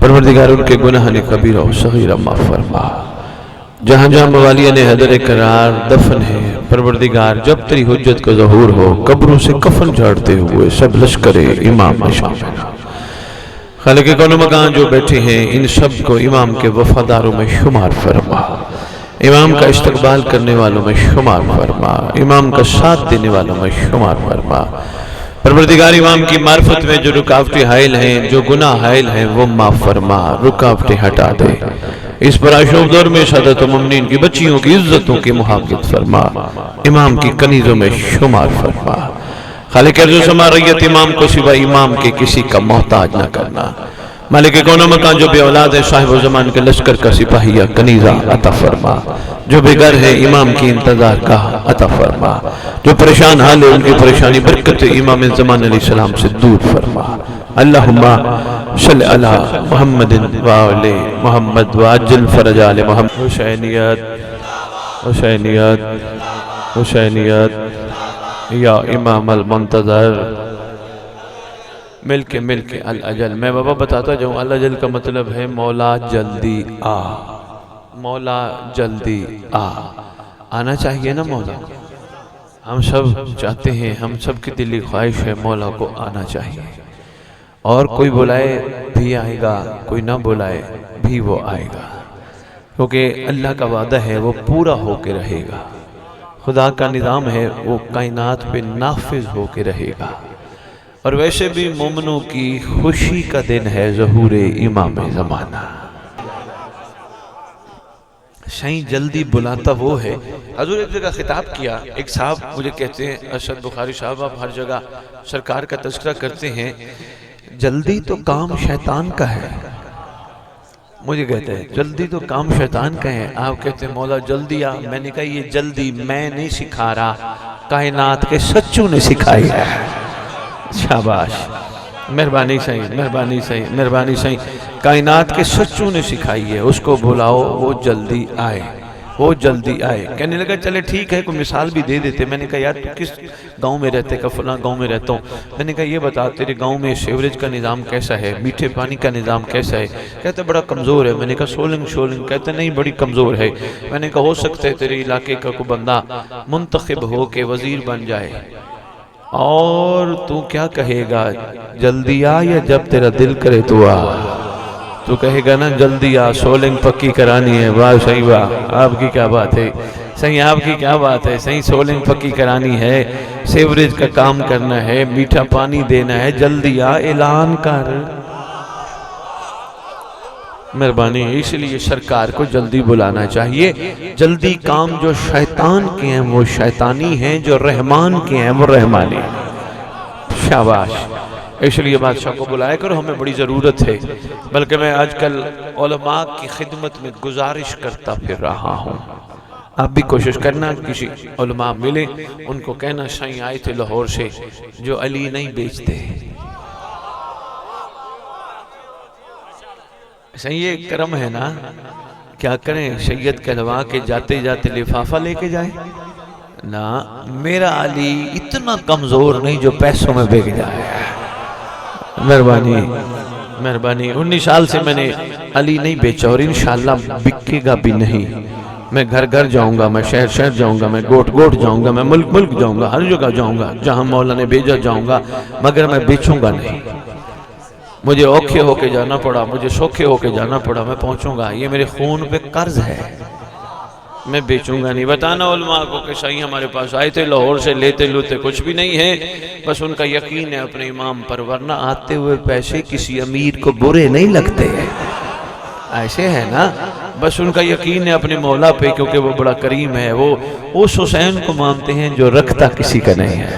پروردگار ان کے گناہ نے کبیرہ و صغیرہ معاف فرما۔ جہاں جہاں موالیہ نے حیدر قرار دفن ہے، پروردگار جب تیری حجت کا ظہور ہو قبروں سے کفن جھاڑتے ہوئے سب لشکر امام میں شامل ہو۔ خالق کون و مکان جو بیٹھے ہیں ان سب کو امام کے وفاداروں میں شمار فرما، امام کا استقبال کرنے والوں میں شمار فرما، امام کا ساتھ دینے والوں میں شمار فرما۔ پروردگار امام کی معرفت میں جو رکاوٹیں حائل ہیں، جو گناہ حائل ہیں، وہ معاف فرما، رکاوٹیں ہٹا دے۔ اس پرآشوب دور میں سعادت و ممنین کی بچیوں کی عزتوں کی محافظت فرما، امام کی کنیزوں میں شمار فرما۔ خالق ارض و سما ریت امام کو سوا امام کے کسی کا محتاج نہ کرنا۔ مالک کون و مکان جو بے اولاد ہے صاحب و زمان کے لشکر کا سپاہیہ کنیزہ عطا فرما، جو بے گھر ہے امام کی انتظار کا عطا فرما، جو پریشان حال ہے ان کی پریشانی برکت امام زمان علیہ السلام سے دور فرما۔ اللہم صلی علی محمد وآل محمد وعجل فرج آل محمد۔ حسینیت حسینیت حسینیت یا امام المنتظر۔ مل کے الاجل۔ میں بابا بتاتا جاؤں، الاجل کا مطلب ہے مولا جلدی آ، مولا جلدی آ۔ آنا چاہیے نا مولا، ہم سب چاہتے ہیں، ہم سب کی دلی خواہش ہے مولا کو آنا چاہیے، اور کوئی بلائے بھی آئے گا، کوئی نہ بلائے بھی وہ آئے گا، کیونکہ اللہ کا وعدہ ہے وہ پورا ہو کے رہے گا، خدا کا نظام ہے وہ کائنات پہ نافذ ہو کے رہے گا۔ اور ویسے بھی مومنوں کی خوشی کا دن ہے ظہور امام زمانہ۔ شاہی جلدی بلاتا وہ ہے۔ حضور ایک جگہ خطاب کیا، ایک صاحب مجھے کہتے ہیں ارشد بخاری صاحب آپ ہر جگہ سرکار کا تذکرہ کرتے ہیں، جلدی تو کام شیطان کا ہے۔ مجھے کہتے ہیں جلدی تو کام شیطان کا ہے، آپ کہتے ہیں مولا جلدی آ۔ میں نے کہا یہ جلدی میں نہیں سکھا رہا، کائنات کے سچوں نے سکھائی ہے۔ شاباش، مہربانی صحیح، مہربانی صحیح، مہربانی صحیح، کائنات کے سچوں نے سکھائی ہے، اس کو بلاؤ وہ جلدی آئے، وہ جلدی آئے۔ کہنے لگا چلے ٹھیک ہے، کوئی مثال بھی دے دیتے۔ میں نے کہا یار تو کس گاؤں میں رہتے؟ کہ فلاں گاؤں میں رہتا ہوں۔ میں نے کہا یہ بتا تیرے گاؤں میں سیوریج کا نظام کیسا ہے، میٹھے پانی کا نظام کیسا ہے؟ کہتے بڑا کمزور ہے۔ میں نے کہا سولنگ، کہتے نہیں بڑی کمزور ہے۔ میں نے کہا ہو سکتا ہے تیرے علاقے کا کوئی بندہ منتخب ہو کے وزیر بن جائے، اور تو کیا کہے گا، جلدی آ یا جب تیرا دل کرے تو آ؟ تو کہے گا نا جلدی آ، سولنگ پکی کرانی ہے۔ واہ صحیح، واہ آپ کی کیا بات ہے، صحیح آپ کی کیا بات ہے، صحیح سولنگ پکی کرانی ہے، سیوریج کا کام کرنا ہے، میٹھا پانی دینا ہے، جلدی آ اعلان کر۔ مہربانی، اس لیے سرکار کو جلدی بلانا چاہیے۔ جلدی کام جو شیطان کے ہیں وہ شیطانی ہیں، جو رحمان کے ہیں وہ رحمانی۔ شاباش، اس لیے بادشاہ کو بلائے کرو، ہمیں بڑی ضرورت ہے۔ بلکہ میں آج کل علماء کی خدمت میں گزارش کرتا پھر رہا ہوں، آپ بھی کوشش کرنا کسی علماء ملے، ان کو کہنا شاہی آئے تھے لاہور سے جو علی نہیں بیچتے۔ صحیح یہ کرم ہے نا، کیا کریں سید کہلوا کے جاتے جاتے لفافہ لے کے جائیں نا، میرا علی اتنا کمزور نہیں جو پیسوں میں بک جائے۔ مہربانی، مہربانی، 19 سال سے میں نے علی نہیں بیچا، اور انشاءاللہ بکے گا بھی نہیں۔ میں گھر گھر جاؤں گا، میں شہر شہر جاؤں گا، میں گوٹ گوٹ جاؤں گا، میں ملک ملک جاؤں گا، ہر جگہ جاؤں گا جہاں مولا نے بھیجا جاؤں گا، مگر میں بیچوں گا نہیں۔ مجھے اوکھے ہو کے جانا پڑا، مجھے سوکھے ہو کے جانا پڑا، میں پہنچوں گا، یہ میرے خون پہ قرض ہے، میں بیچوں گا نہیں۔ بتانا علماء کو کہ صحیح ہمارے پاس آئے تھے لاہور سے، لیتے لوتے کچھ بھی نہیں ہے، بس ان کا یقین ہے اپنے امام پر، ورنہ آتے ہوئے پیسے کسی امیر کو برے نہیں لگتے، ایسے ہے نا، بس ان کا یقین ہے اپنے مولا پہ، کیونکہ وہ بڑا کریم ہے، وہ اس حسین کو مانتے ہیں جو رکھتا کسی کا نہیں ہے۔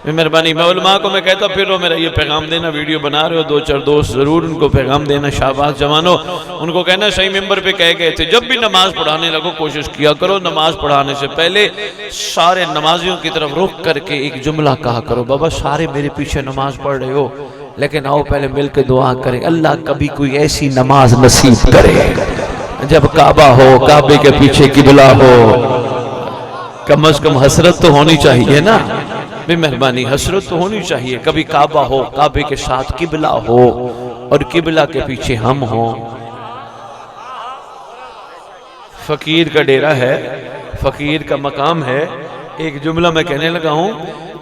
مہربانی، میں علماء کو میں کہتا پھر میرا یہ پیغام دینا، ویڈیو بنا رہے ہو 2-4 دوست ضرور ان کو پیغام دینا، شاباش جوانو، ان کو کہنا صحیح ممبر پہ کہہ گئے تھے جب بھی نماز پڑھانے لگو کوشش کیا کرو نماز پڑھانے سے پہلے سارے نمازیوں کی طرف رخ کر کے ایک جملہ کہا کرو، بابا سارے میرے پیچھے نماز پڑھ رہے ہو لیکن آؤ پہلے مل کے دعا کریں، اللہ کبھی کوئی ایسی نماز نصیب کرے جب کعبہ ہو، کعبے کے پیچھے قبلہ ہو، کم از کم حسرت تو ہونی چاہیے نا، بے مہربانی حسرت تو ہونی چاہیے، کبھی کعبہ ہو، کعبے کے ساتھ قبلہ ہو، اور قبلہ کے پیچھے ہم ہوں. فقیر کا ڈیرہ ہے، فقیر کا مقام ہے. ایک جملہ میں کہنے لگا ہوں،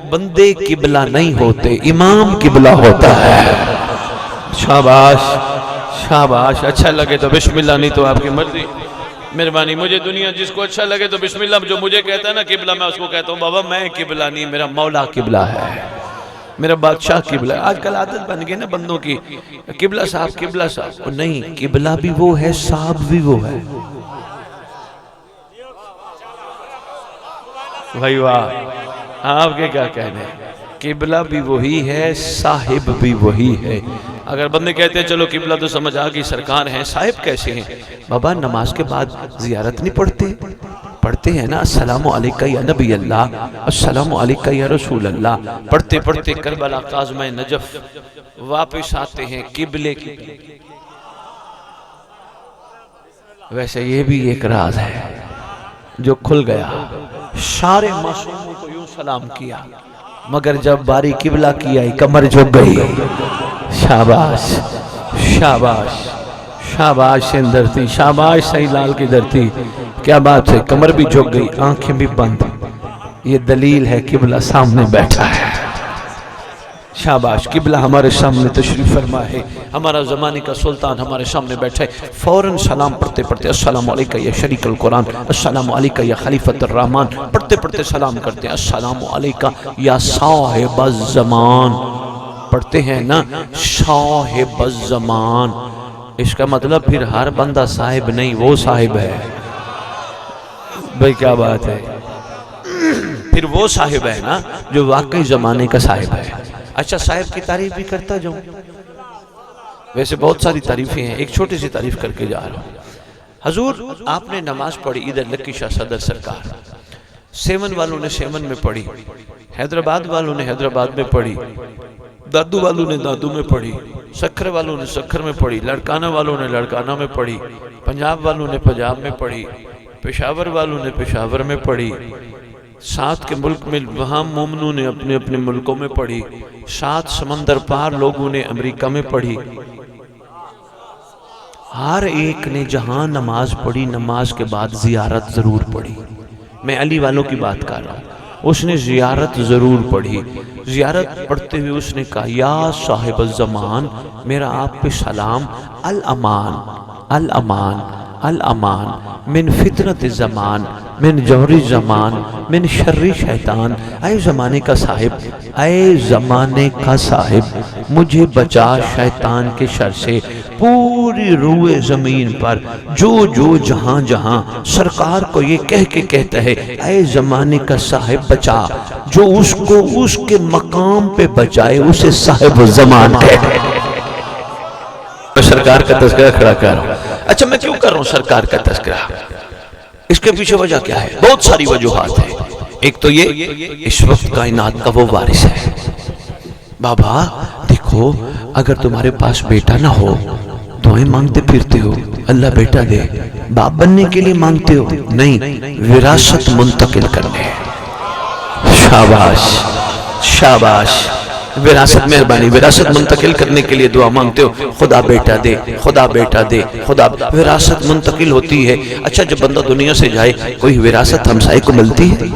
بندے قبلہ نہیں ہوتے، امام قبلہ ہوتا ہے. شاباش شاباش. اچھا لگے تو بسم اللہ، نہیں تو آپ کی مرضی. مہربانی. مجھے دنیا جس کو اچھا لگے تو بسم اللہ. جو مجھے کہتا ہے نا قبلہ، میں اس کو کہتا ہوں بابا میں قبلہ نہیں، میرا مولا قبلہ ہے، میرا بادشاہ قبلہ ہے. آج کل عادت بن گئی نا بندوں کی، قبلہ صاحب قبلہ صاحب. نہیں، قبلہ بھی وہ ہے، صاحب بھی وہ ہے. بھائی واہ، آپ کے کیا کہنے ہیں. قبلہ بھی وہی ہے، صاحب بھی وہی ہے. اگر بندے کہتے ہیں چلو قبلہ تو سمجھ آگئی، سرکار ہیں، صاحب کیسے ہیں؟ بابا نماز کے بعد زیارت نہیں پڑھتے؟ پڑھتے ہیں نا، السلام علیکہ یا نبی اللہ، السلام علیکہ یا رسول اللہ. پڑھتے پڑھتے کربلا، قازمہ نجف واپس آتے ہیں قبلے کی. ویسے یہ بھی ایک راز ہے جو کھل گیا. سارے معصوموں کو یوں سلام کیا، مگر جب باری قبلہ کی آئی کمر جھک گئی. شاباش شاباش شاباش سندھ دھرتی، شاباش صحیح لال کی دھرتی. کیا بات ہے، کمر بھی جھک گئی، آنکھیں بھی بند. یہ دلیل ہے قبلہ سامنے بیٹھا ہے. شاباش. قبلہ ہمارے سامنے تشریف فرما ہے، ہمارا زمانے کا سلطان ہمارے سامنے بیٹھا ہے. فوراً سلام پڑھتے پڑھتے السلام علیکہ یا شریک القرآن، السلام علیکہ یا خلیفۃ الرحمن. پڑھتے پڑھتے سلام کرتے ہیں السلام علیکہ یا صاحب الزمان. پڑھتے ہیں نا صاحب الزمان. اس کا مطلب پھر ہر بندہ صاحب نہیں، وہ صاحب ہے. بھئی کیا بات ہے، پھر وہ صاحب ہے نا جو واقعی زمانے کا صاحب ہے. اچھا، صاحب کی تعریف بھی کرتا جاؤں. ویسے بہت ساری تعریفیں ہیں، ایک چھوٹی سی تعریف کر کے جا رہا ہوں. حضور آپ نے نماز پڑھی ادھر لکی شاہ صدر سرکار، سیون والوں نے سیون میں پڑھی، حیدرآباد والوں نے حیدرآباد میں پڑھی، دادو والوں نے دادو میں پڑھی، سکھر والوں نے سکھر میں پڑھی، لڑکانہ والوں نے لڑکانہ میں پڑھی، پنجاب والوں نے پنجاب میں پڑھی، پشاور والوں نے پشاور میں پڑھی، ساتھ کے ملک میں وہاں مومنوں نے اپنے اپنے ملکوں میں پڑھی، ساتھ سمندر پار لوگوں نے امریکہ میں پڑھی. ہر ایک نے جہاں نماز پڑھی، نماز کے بعد زیارت ضرور پڑھی. میں علی والوں کی بات کر رہا ہوں، اس نے زیارت ضرور پڑھی. زیارت پڑھتے ہوئے اس نے کہا یا صاحب الزمان، میرا آپ پہ سلام، الامان الامان الامان من فتنت الزمان، من جوہر الزمان، من شر شیطان. اے زمانے کا صاحب، اے زمانے کا صاحب، مجھے بچا شیطان کے شر سے. پوری روئے زمین پر جو جو جہاں جہاں سرکار کو یہ کہہ کے کہتا ہے اے زمانے کا صاحب بچا، جو اس کو اس کے مقام پہ بچائے اسے صاحب الزمان کہتے ہیں. میں سرکار کا تذکرہ کھڑا کر رہا ہوں. اچھا میں کیوں کر رہا ہوں سرکار کا تذکرہ؟ اس کے پیچھے وجہ کیا ہے؟ بہت ساری وجوہات ہیں. ایک تو یہ اس وقت کائنات کا وہ وارث ہے. بابا دیکھو، اگر تمہارے پاس بیٹا نہ ہو، دعائیں مانگتے پھرتے ہو اللہ بیٹا دے، باپ بننے کے لیے مانگتے ہو؟ نہیں، وراثت منتقل کرنے. شاباش شاباش. وراثت، مہربانی، وراثت منتقل کرنے کے لیے دعا مانگتے ہو، خدا بیٹا دے، خدا بیٹا دے، خدا. وراثت منتقل ہوتی ہے. اچھا جب بندہ دنیا سے جائے کوئی وراثت ہمسائے کو ملتی ہے؟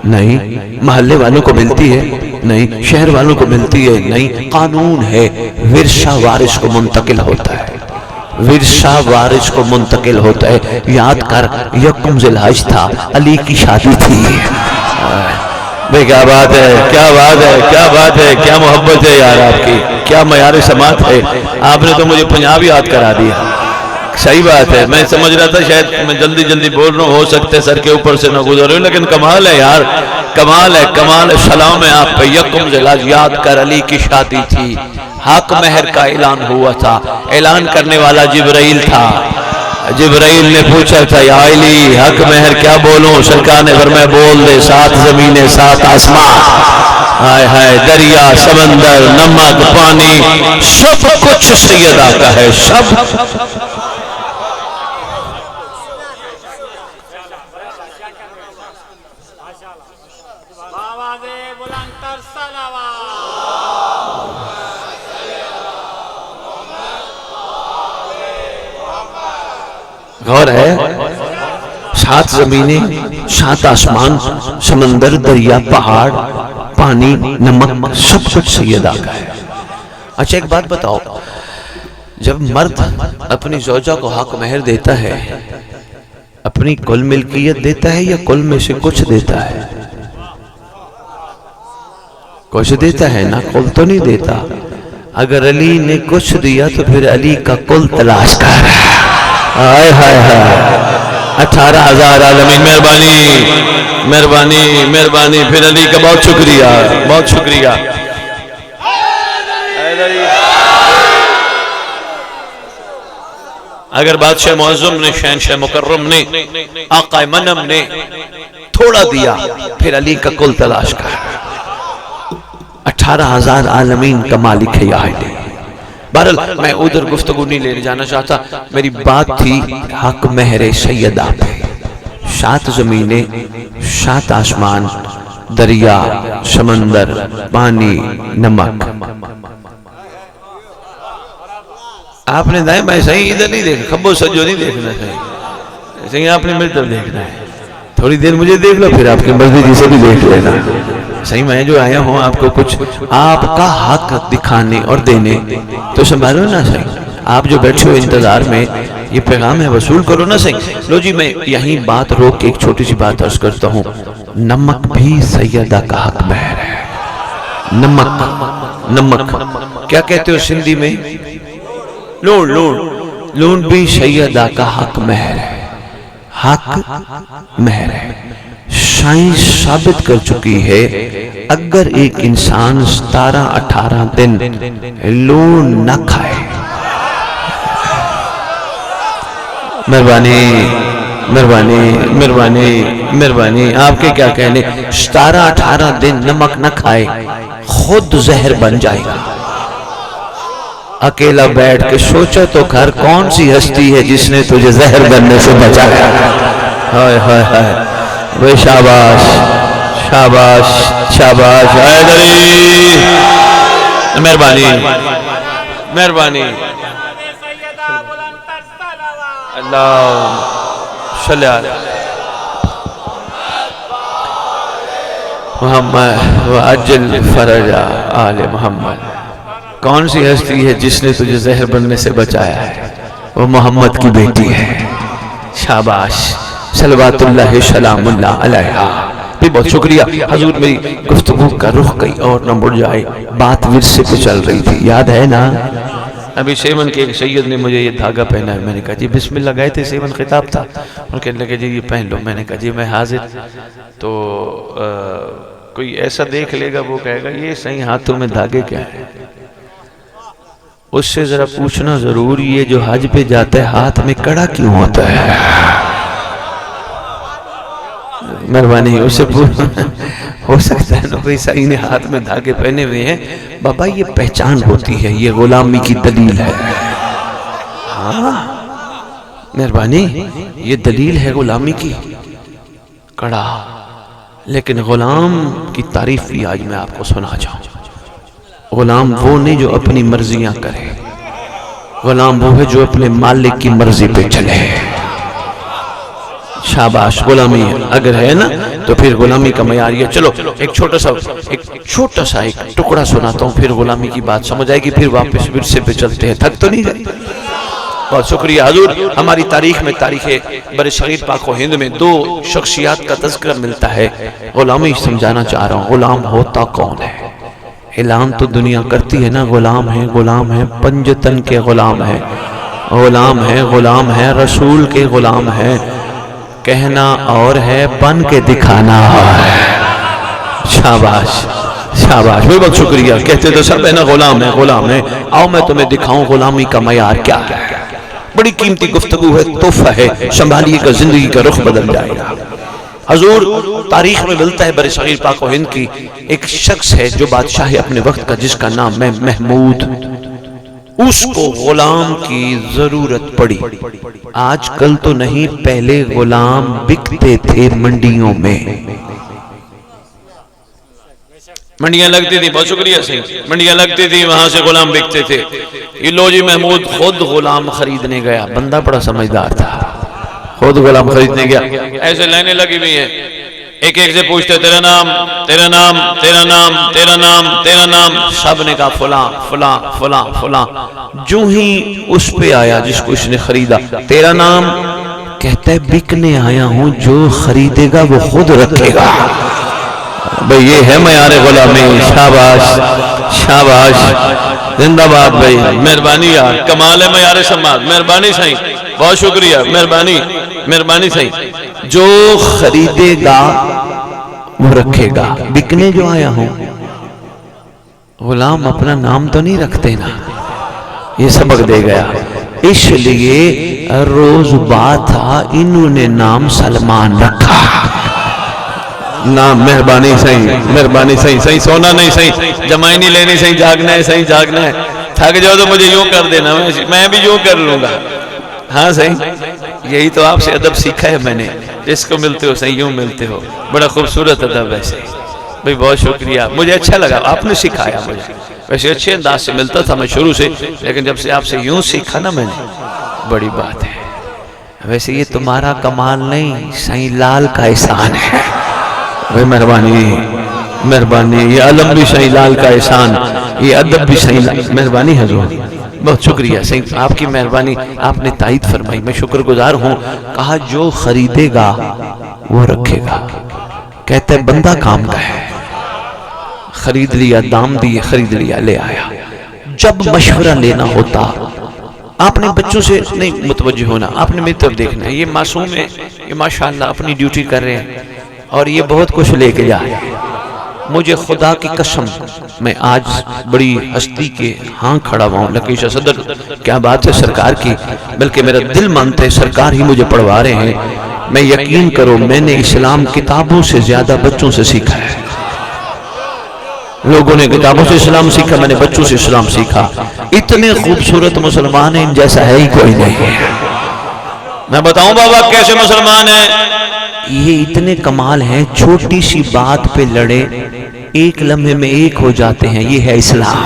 نہیں. محلے والوں کو ملتی ہے؟ نہیں. شہر والوں کو ملتی ہے؟ نہیں. قانون ہے، ورثہ وارث کو منتقل ہوتا ہے، ورثہ وارث کو منتقل ہوتا ہے. یاد کر، یکم ذی الحج تھا، علی کی شادی تھی. بھئی کیا بات ہے، کیا بات ہے، کیا بات ہے، کیا محبت ہے یار آپ کی، کیا معیار سماعت ہے. آپ نے تو مجھے پنجاب یاد کرا دیا. صحیح بات ہے، میں سمجھ رہا تھا شاید میں جلدی جلدی بول رہا ہوں، ہو سکتے سر کے اوپر سے نہ گزر رہے ہوں، لیکن کمال ہے یار، کمال ہے، کمال ہے. سلام ہے آپ پہ. یکم ذی الحج، یاد کر علی کی شادی تھی، حق مہر کا اعلان ہوا تھا، اعلان کرنے والا جبرائیل تھا. جبرائیل نے پوچھا تھا یا علی حق مہر کیا بولوں؟ سرکار نے فرمایا بول دے، 7 زمینیں 7 آسمان، ہائے ہائے دریا سمندر نمک پانی سب کچھ سیدہ کا ہے. سب غور ہے، 7 زمینیں، 7 آسمان، سمندر، دریا، پہاڑ، پانی، نمک، سب کچھ سیدہ کا ہے۔ اچھا ایک بات بتاؤ، جب مرد اپنی زوجہ کو حق مہر دیتا ہے، اپنی کل ملکیت دیتا ہے یا کل میں سے کچھ دیتا ہے؟ کچھ دیتا ہے نا، کل تو نہیں دیتا۔ اگر علی نے کچھ دیا تو پھر علی کا کل تلاش کر رہا ہے۔ آئے ہائے ہائے، 18,000 عالمین، مہربانی مہربانی مہربانی، پھر علی کا بہت شکریہ، بہت شکریہ۔ اگر بادشاہ معظم نے، شہنشاہ مکرم نے، آقا منم نے تھوڑا دیا، پھر علی کا کل تلاش کر۔ 18,000 عالمین کا مالک ہے یا علی۔ بہرحال میں ادھر گفتگو نہیں لے جانا چاہتا، میری بات تھی حق مہر سیدہ پہ۔ 7 زمینیں، 7 آسمان، دریا، سمندر، پانی، نمک۔ آپ نے دائیں بائیں صحیح ادھر نہیں دیکھنا، کھبو سجو نہیں دیکھنا، صحیح آپ نے میری طرف دیکھنا ہے۔ تھوڑی دیر مجھے دیکھ لو، پھر آپ کی مرضی جسے بھی دیکھ لینا۔ صحیح میں جو آیا ہوں آپ کو کچھ آپ کا حق دکھانے اور دینے، تو سنبھالو نا صحیح۔ آپ جو بیٹھے ہو انتظار میں، یہ پیغام ہے، وصول کرو نا صحیح۔ لو جی میں یہیں بات روک کے ایک چھوٹی سی بات عرض کرتا ہوں، نمک بھی سیدہ کا حق مہر ہے۔ نمک، نمک کیا کہتے ہو سندھی میں؟ لون، لون، لون بھی سیدہ کا حق مہر ہے، حق مہر ہے۔ سائنس ثابت کر چکی ہے اگر ایک انسان 17-18 دن لون نہ کھائے، مہربانی مہربانی مہربانی مہربانی، آپ کے کیا کہنے، 17-18 دن نمک نہ کھائے خود زہر بن جائے گا۔ اکیلا بیٹھ کے سوچو تو گھر کون سی ہستی ہے جس نے تجھے زہر بننے سے بچایا؟ ہائے ہائے ہائے، وہ شاباش شاباش شاباش، حیدری مہربانی مہربانی، اللہ صلی علی محمد وعجل فرج آل محمد۔ کون سی ہستی ہے جس نے تجھے زہر بننے سے بچایا ہے؟ وہ محمد کی بیٹی ہے۔ شاباش، صلوات اللہ سلام اللہ علیہ۔ بھی بہت شکریہ حضور، میری گفتگو کا رخ کئی اور نہ مڑ جائے، بات ورثے پہ چل رہی تھی، یاد ہے نا؟ ابھی سیون کے ایک سید نے مجھے یہ دھاگا پہنا ہے، میں نے کہا جی بسم اللہ گئے تھے، سیون خطاب تھا، اور کہنے لگے جی یہ پہن لو، میں نے کہا جی میں حاضر۔ تو کوئی ایسا دیکھ لے گا وہ کہے گا یہ صحیح ہاتھوں میں دھاگے کیا ہے؟ اس سے ذرا پوچھنا ضروری ہے جو حج پہ جاتا ہے ہاتھ میں کڑا کیوں ہوتا ہے؟ مہربانی اس سے ہو سکتا ہے نا کوئی صحیح نے ہاتھ میں دھاگے پہنے ہوئے ہیں، بابا یہ پہچان ہوتی ہے، یہ غلامی کی دلیل ہے۔ ہاں مہربانی، یہ دلیل ہے غلامی کی، کڑا۔ لیکن غلام کی تعریف بھی آج میں آپ کو سنا چاہوں۔ غلام وہ نہیں جو اپنی مرضیاں کرے، غلام وہ ہے جو اپنے مالک کی مرضی پہ چلے۔ شاباش، غلامی اگر ہے نا تو پھر غلامی کا معیار یہ۔ چلو ایک چھوٹا سا ایک ٹکڑا سناتا ہوں، پھر غلامی کی بات سمجھ آئے گی، پھر واپس ورثے پہ چلتے ہیں، تھک تو نہیں جائے؟ بہت شکریہ حضور۔ ہماری تاریخ میں، تاریخ برصغیر پاک و ہند میں 2 شخصیات کا تذکرہ ملتا ہے۔ غلامی سمجھانا چاہ رہا ہوں، غلام ہوتا کون ہے؟ اعلان تو دنیا کرتی ہے نا، غلام ہے، غلام ہے، پنجتن کے غلام ہے، غلام ہے، غلام ہے، رسول کے غلام ہے، کہنا اور ہے، بن کے دکھانا ہے۔ شاباش شاباش، بہت شکریہ۔ کہتے تو سب ہے نا غلام ہے، غلام ہے، آؤ میں تمہیں دکھاؤں غلامی کا معیار کیا ہے۔ بڑی قیمتی گفتگو ہے، تحفہ ہے، سنبھالیے گا زندگی کا رخ بدل جائے گا۔ حضور تاریخ میں ملتا ہے برصغیر پاک و ہند کی ایک شخص ہے جو بادشاہ ہے اپنے وقت کا، جس کا نام ہے محمود۔ اس کو غلام کی ضرورت پڑی۔ آج کل تو نہیں، پہلے غلام بکتے تھے منڈیوں میں، منڈیاں لگتی تھی، بہت شکریہ صحیح، منڈیاں لگتی تھی، وہاں سے غلام بکتے تھے۔ یہ لو جی محمود خود غلام خریدنے گیا، بندہ بڑا سمجھدار تھا، خود غلام خریدنے گیا، ایسے لائنیں لگی ہوئی ہیں، ایک ایک سے پوچھتے تیرا نام تیرا نام تیرا نام تیرا نام تیرا نام، سب نے کہا فلاں فلاں فلاں فلاں۔ جو ہی اس پہ آیا جس کو اس نے خریدا، تیرا نام، کہتا ہے بکنے آیا ہوں، جو خریدے گا وہ خود رکھے گا۔ بھئی یہ ہے معیار غلامی، شاباش شاباش، زندہ باد بھئی، مہربانی یار، کمال ہے معیار سماعت، مہربانی صحیح، بہت شکریہ، مہربانی مہربانی صحیح۔ جو خریدے گا وہ رکھے گا، بکنے جو آیا ہوں۔ غلام اپنا نام تو نہیں رکھتے نا، یہ سبق دے گیا، اس لیے روز بات تھا، انہوں نے نام سلمان رکھا۔ نام مہربانی صحیح، مہربانی صحیح، صحیح سونا نہیں صحیح، جمائی نہیں لینی صحیح، جاگنا ہے صحیح، جاگنا ہے، تھک جاؤ تو مجھے یوں کر دینا، میں بھی یوں کر لوں گا، ہاں صحیح۔ یہی تو آپ سے ادب سیکھا ہے میں نے، جس کو ملتے ہو صحیح یوں ملتے ہو، بڑا خوبصورت ادب ہے صحیح بھئی، بہت شکریہ، مجھے اچھا لگا، آپ نے سکھایا مجھے، ویسے اچھے انداز سے ملتا تھا میں شروع سے، لیکن جب سے آپ سے یوں سیکھا نا میں نے، بڑی بات ہے۔ ویسے یہ تمہارا کمال نہیں، صحیح لال کا احسان ہے بھئی، مہربانی مہربانی، یہ علم بھی صحیح لال کا احسان، یہ ادب بھی صحیح لال، مہربانی حضور، بہت شکریہ صحیح، آپ کی مہربانی، آپ نے تائید فرمائی، میں شکر گزار ہوں۔ کہا جو خریدے گا وہ رکھے گا، کہتے ہیں بندہ کام کا ہے، خرید لیا، دام دیے، خرید لیا، لے آیا۔ جب مشورہ لینا ہوتا، آپ نے بچوں سے نہیں متوجہ ہونا، آپ نے میری طرف دیکھنا ہے، یہ معصوم ہے، یہ ماشاءاللہ اپنی ڈیوٹی کر رہے ہیں اور یہ بہت کچھ لے کے جا رہے ہیں۔ مجھے خدا کی قسم، میں آج بڑی ہستی کے ہاں کھڑا ہوں، لکیشہ صدر، کیا بات ہے سرکار کی، بلکہ میرا دل مانتے سرکار ہی مجھے پڑھوا رہے ہیں۔ میں یقین کرو میں نے اسلام کتابوں سے زیادہ بچوں سے سیکھا ہے، لوگوں نے کتابوں سے اسلام سیکھا، میں نے بچوں سے اسلام سیکھا۔ اتنے خوبصورت مسلمان ہیں، ان جیسا ہے ہی کوئی نہیں ہے۔ میں بتاؤں بابا کیسے مسلمان ہیں، یہ اتنے کمال ہیں، چھوٹی سی بات پہ لڑے ایک لمحے میں ایک ہو جاتے ہیں، یہ ہے اسلام۔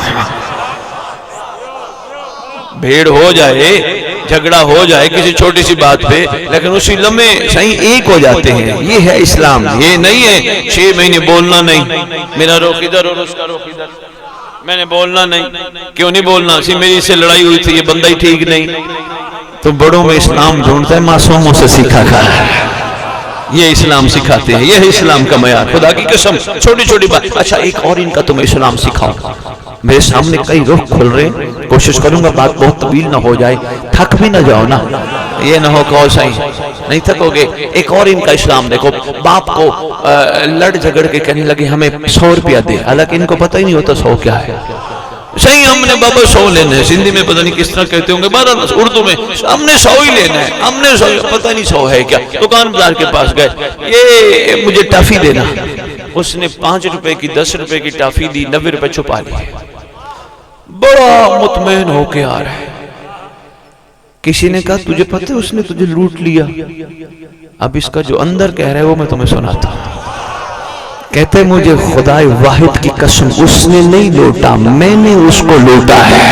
بھیڑ ہو جائے، جھگڑا ہو جائے کسی چھوٹی سی بات پہ، لیکن اسی لمحے صحیح ایک ہو جاتے ہیں، یہ ہے اسلام۔ یہ نہیں ہے 6 مہینے بولنا نہیں، میرا رخ ادھر اور اس کا رخ ادھر، میں نے بولنا نہیں، کیوں نہیں بولنا، میری اس سے لڑائی ہوئی تھی، یہ بندہ ہی ٹھیک نہیں۔ تو بڑوں میں اسلام ڈھونڈتا ہے، معصوموں سے سیکھا کھا ہے، یہ اسلام سکھاتے ہیں، یہ ہے اسلام کا معیار، خدا کی قسم، چھوٹی چھوٹی بات۔ اچھا ایک اور ان کا تمہیں اسلام سکھاؤں، میرے سامنے کئی رخ کھل رہے ہیں، کوشش کروں گا بات بہت طویل نہ ہو جائے، تھک بھی نہ جاؤ نا، یہ نہ ہو کہ صحیح نہیں تھکو گے۔ ایک اور ان کا اسلام دیکھو، باپ کو لڑ جھگڑ کے کہنے لگے ہمیں 100 روپیہ دے، حالانکہ ان کو پتہ ہی نہیں ہوتا 100 کیا ہے، صحیح ہم نے بابا 100 لینا ہے، سندھی میں پتہ نہیں کس طرح کہتے ہوں گے، اردو میں ہم نے 100 ہی لینا ہے، ہم نے 100، پتہ نہیں 100 ہے کیا۔ دکاندار کے پاس گئے، یہ مجھے ٹافی دینا، اس نے 5 روپے کی 10 روپے کی ٹافی دی، 90 روپے چھپا لیے، بڑا مطمئن ہو کے آ رہا ہے۔ کسی نے کہا تجھے پتہ ہے اس نے تجھے لوٹ لیا، اب اس کا جو اندر کہہ رہا ہے وہ میں تمہیں سناتا ہوں۔ کہتے مجھے خدا واحد کی قسم اس نے نہیں لوٹا، میں نے اس کو لوٹا ہے۔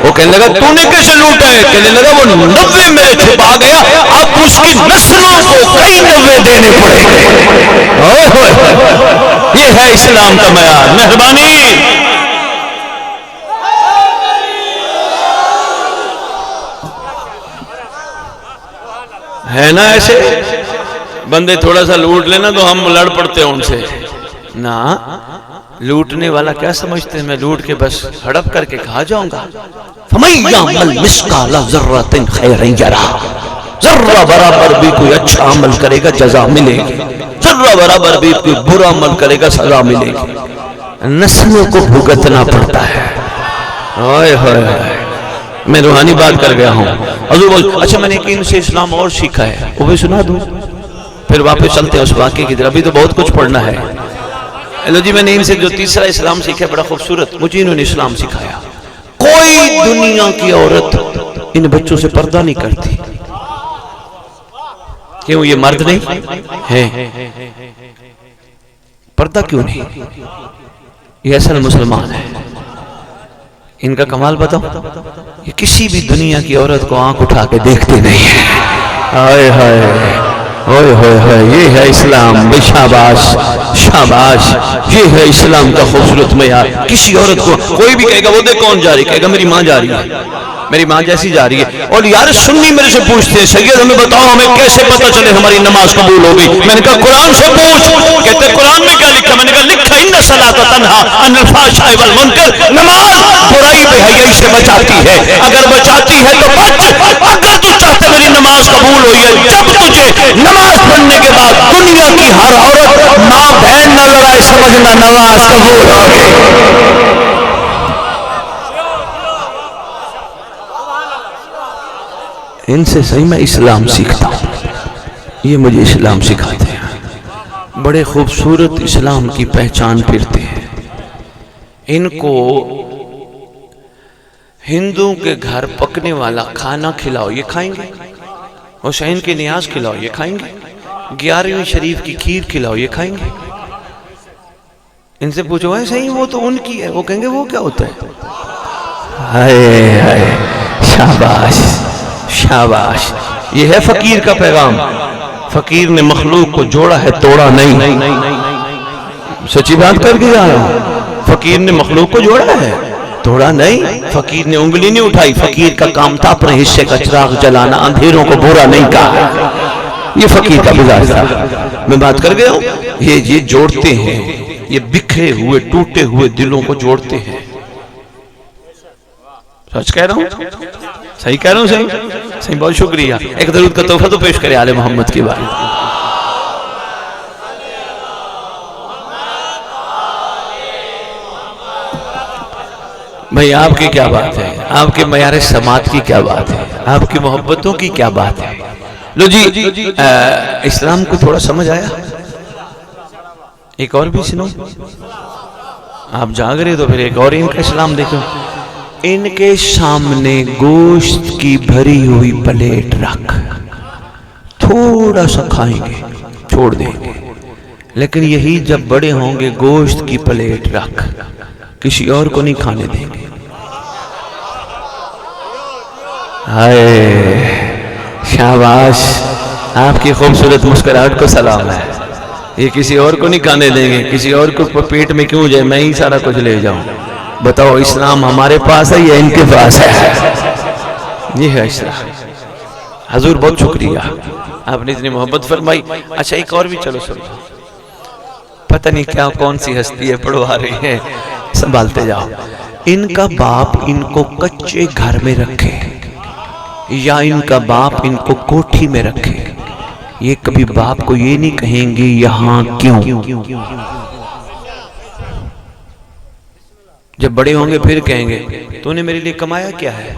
وہ کہنے لگا تو نے کیسے لوٹا ہے؟ کہنے لگا وہ 90 میرے چھپا گیا، اب اس کی نسلوں کو کئی 90 دینے پڑے گئے۔ یہ ہے اسلام کا معیار، مہربانی ہے نا۔ ایسے بندے تھوڑا سا لوٹ لینا تو ہم لڑ پڑتے ہیں ان سے، نا لوٹنے والا کیا سمجھتے ہیں میں لوٹ کے بس ہڑپ کر کے کھا جاؤں گا۔ فَمَن يَعْمَلْ مِثْقَالَ ذَرَّةٍ خَيْرًا يَرَهُ، ذرہ برابر بھی کوئی اچھا عمل کرے گا جزا ملے گی، ذرہ برابر بھی کوئی برا عمل کرے گا سزا ملے گی۔ نسلوں کو بھگتنا پڑتا ہے۔ آئے ہائے، میں روحانی بات کر گیا ہوں۔ حضور بول اچھا میں نے ان سے اسلام اور سیکھا ہے، وہ بھی سنا دوں، پھر واپس چلتے ہیں اس واقعے کی طرف، ابھی تو بہت کچھ پڑھنا ہے۔ لو جی میں نے ان سے جو تیسرا اسلام سیکھا بڑا خوبصورت، مجھے انہوں نے اسلام سکھایا۔ کوئی دنیا کی عورت ان بچوں سے پردہ نہیں کرتی، کیوں یہ مرد نہیں ہے؟ پردہ کیوں نہیں؟ یہ اصل مسلمان ہے۔ ان کا کمال بتاؤ، یہ کسی بھی دنیا کی عورت کو آنکھ اٹھا کے دیکھتے نہیں ہیں۔ ہائے ہائے ہوئے ہوئے ہوئے، یہ ہے اسلام، بے شاباش شاباش، یہ ہے اسلام کا خوبصورت معیار۔ کسی عورت کو کوئی بھی کہے گا وہ دیکھ کون جا رہی، کہے گا میری ماں جا رہی ہے، میری ماں جیسی جا رہی ہے۔ اور یار سنی میرے سے پوچھتے ہیں سید ہمیں بتاؤ ہمیں کیسے پتہ چلے ہماری نماز قبول ہوگی؟ میں نے کہا قرآن سے پوچھ۔ کہتے قرآن میں کیا لکھا؟ میں نے کہا لکھا ان الصلاۃ تنہا عن الفحشاء والمنکر، نماز برائی بے حیائی سے بچاتی ہے، اگر بچاتی ہے تو بچ۔ اگر تو چاہتے میری نماز قبول ہوئی ہے، جب تجھے نماز پڑھنے کے بعد دنیا کی ہر عورت ماں بہن نہ لڑائے، سمجھنا نماز قبول ہوگی۔ ان سے صحیح میں اسلام سیکھتا ہوں، یہ مجھے اسلام سکھاتے ہیں، بڑے خوبصورت اسلام کی پہچان پھرتے ہیں۔ ان کو ہندوؤں کے گھر پکنے والا کھانا کھلاؤ، یہ کھائیں گے؟ حسین کی نیاز کھلاؤ، یہ کھائیں گے؟ 11ویں شریف کی کھیر کھلاؤ، یہ کھائیں گے؟ ان سے پوچھو ہے صحیح وہ تو ان کی ہے، وہ کہیں گے وہ کیا ہوتا ہے؟ ہائے ہائے شاباش شاباش، یہ ہے فقیر کا پیغام۔ فقیر نے مخلوق کو جوڑا ہے، توڑا نہیں۔ سچی بات کر کے جا رہا ہوں، فقیر نے مخلوق کو جوڑا ہے، توڑا نہیں۔ فقیر نے انگلی نہیں اٹھائی، فقیر کا کام تھا اپنے حصے کا چراغ جلانا، اندھیروں کو برا نہیں کہا، یہ فقیر کا مزاج تھا۔ میں بات کر گیا ہوں، یہ جوڑتے ہیں، یہ بکھرے ہوئے ٹوٹے ہوئے دلوں کو جوڑتے ہیں۔ سچ کہہ رہا ہوں، صحیح کہہ رہا ہوں، صحیح بہت شکریہ۔ ایک درود کا تحفہ تو پیش کرے آل محمد کی بات۔ بھئی آپ کی کیا بات ہے، آپ کے معیار سماعت کی کیا بات ہے، آپ کی محبتوں کی کیا بات ہے۔ لو جی اسلام کو تھوڑا سمجھ آیا؟ ایک اور بھی سنو، آپ جاگ رہے تو پھر ایک اور ان کا اسلام دیکھو۔ ان کے سامنے گوشت کی بھری ہوئی پلیٹ رکھ، تھوڑا سا کھائیں گے چھوڑ دیں گے، لیکن یہی جب بڑے ہوں گے گوشت کی پلیٹ رکھ، کسی اور کو نہیں کھانے دیں گے۔ ہائے شاباش، آپ کی خوبصورت مسکراہٹ کو سلام ہے۔ یہ کسی اور کو نہیں کھانے دیں گے، کسی اور کو پیٹ میں کیوں جائے، میں ہی سارا کچھ لے جاؤں۔ بتاؤ اسلام ہمارے پاس ہے یا ان کے پاس ہے؟ یہ ہے اسلام۔ حضور بہت شکریہ، آپ نے اتنی محبت فرمائی۔ اچھا ایک اور بھی چلو سنو، پتہ نہیں کیا کون سی ہستی ہے پڑھوا رہی ہے، سنبھالتے جاؤ۔ ان کا باپ ان کو کچے گھر میں رکھے یا ان کا باپ ان کو کوٹھی میں رکھے، یہ کبھی باپ کو یہ نہیں کہیں گے یہاں کیوں۔ جب بڑے ہوں گے پھر کہیں گے تو نے میرے لیے کمایا کیا ہے،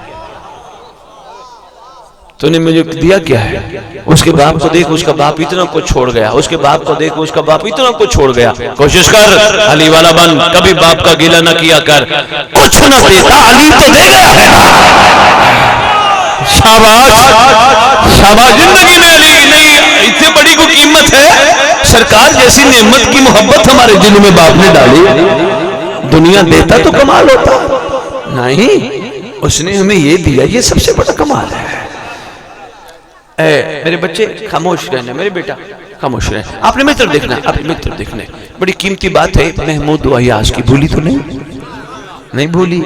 تو نے مجھے دیا کیا ہے۔ اس کے باپ کو دیکھ، اس کا باپ اتنا کچھ چھوڑ گیا، اس کے باپ کو دیکھ، اس کا باپ اتنا کچھ چھوڑ گیا۔ کوشش کر علی والا بن، کبھی باپ کا گیلہ نہ کیا کر، کچھ نہ دیتا علی تو دے گیا ہے نا۔ شاباش شاباش، زندگی میں علی نہیں اتنے بڑی کو قیمت ہے، سرکار جیسی نعمت کی محبت ہمارے دل میں باپ نے ڈالی۔ دنیا دیتا تو کمال ہوتا نہیں، اس نے ہمیں یہ دیا، یہ سب سے بڑا کمال ہے۔ میرے بچے خاموش رہنا، میرے بیٹا خاموش رہنا، آپ نے میری طرف دیکھنا، آپ نے میری طرف دیکھنا، بڑی قیمتی بات ہے۔ محمود و ایاز کی بھولی تو نہیں بھولی؟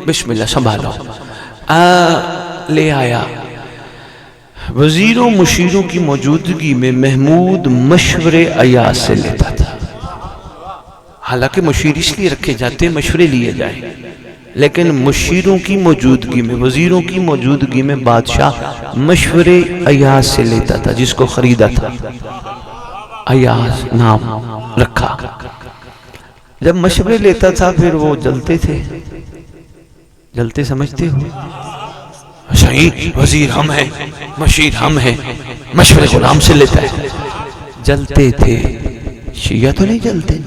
بسم اللہ سنبھالو۔ لے آیا، وزیروں مشیروں کی موجودگی میں محمود مشورے ایاز سے لیتا تھا۔ حالانکہ مشیر اس لیے رکھے جاتے مشورے لیے جائیں، لیکن مشیروں کی موجودگی میں، وزیروں کی موجودگی میں بادشاہ مشورے ایاز سے لیتا تھا، جس کو خریدا تھا، ایاز نام رکھا۔ جب مشورے لیتا تھا پھر وہ جلتے تھے، جلتے سمجھتے ہو؟ صحیح، وزیر ہم ہیں، مشیر ہم ہیں، مشورے غلام سے لیتا ہے، جلتے تھے۔ شیعہ تو نہیں جلتے،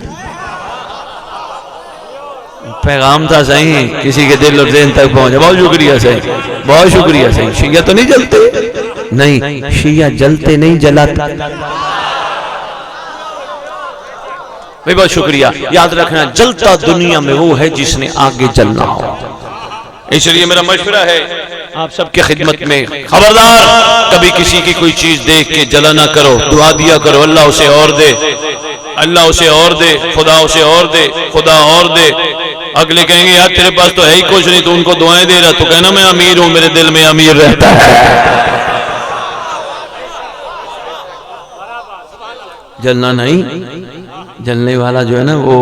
پیغام تھا صحیح، کسی کے دل اور ذہن تک پہنچا، بہت شکریہ صحیح، بہت شکریہ صحیح۔ شیعہ تو نہیں جلتے، نہیں شیعہ جلتے نہیں جلاتا۔ بھئی بہت شکریہ، یاد رکھنا جلتا دنیا میں وہ ہے جس نے آگے جلنا ہو۔ اس لیے میرا مشورہ ہے آپ سب کی خدمت میں خبردار کبھی کسی کی کوئی چیز دیکھ کے جلا نہ کرو، دعا دیا کرو اللہ اسے اور دے، اللہ اسے اور دے، خدا اسے اور دے، خدا اور دے۔ اگلے کہیں گے یار تیرے پاس تو ہے ہی کچھ نہیں، تو ان کو دعائیں دے رہا، تو کہنا میں امیر ہوں، میرے دل میں امیر رہتا ہے۔ جلنا نہیں، جلنے والا جو ہے نا وہ